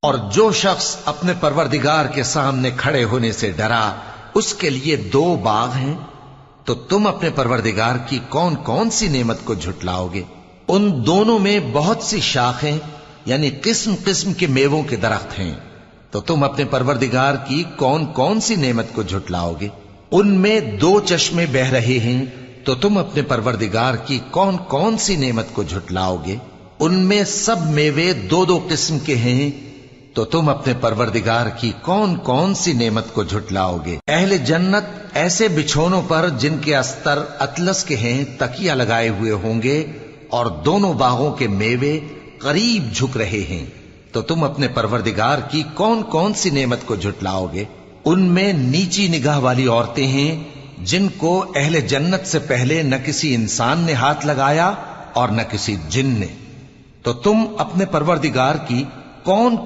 اور جو شخص اپنے پروردگار کے سامنے کھڑے ہونے سے ڈرا اس کے لیے 2 باغ ہیں، تو تم اپنے پروردگار کی کون کون سی نعمت کو جھٹلاؤ گے؟ ان دونوں میں بہت سی شاخیں یعنی قسم قسم کے میووں کے درخت ہیں، تو تم اپنے پروردگار کی کون کون سی نعمت کو جھٹلاؤ گے؟ ان میں 2 چشمے بہ رہے ہیں، تو تم اپنے پروردگار کی کون کون سی نعمت کو جھٹلاؤ گے؟ ان میں سب میوے 2 قسم کے ہیں، تو تم اپنے پروردگار کی کون کون سی نعمت کو جھٹلاؤ گے؟ اہل جنت ایسے بچھونوں پر جن کے استر اطلس کے ہیں تکیہ لگائے ہوئے ہوں گے، اور دونوں باغوں کے میوے قریب جھک رہے ہیں، تو تم اپنے پروردگار کی کون کون سی نعمت کو جھٹلاؤ گے؟ ان میں نیچی نگاہ والی عورتیں ہیں جن کو اہل جنت سے پہلے نہ کسی انسان نے ہاتھ لگایا اور نہ کسی جن نے، تو تم اپنے پروردگار کی کون کون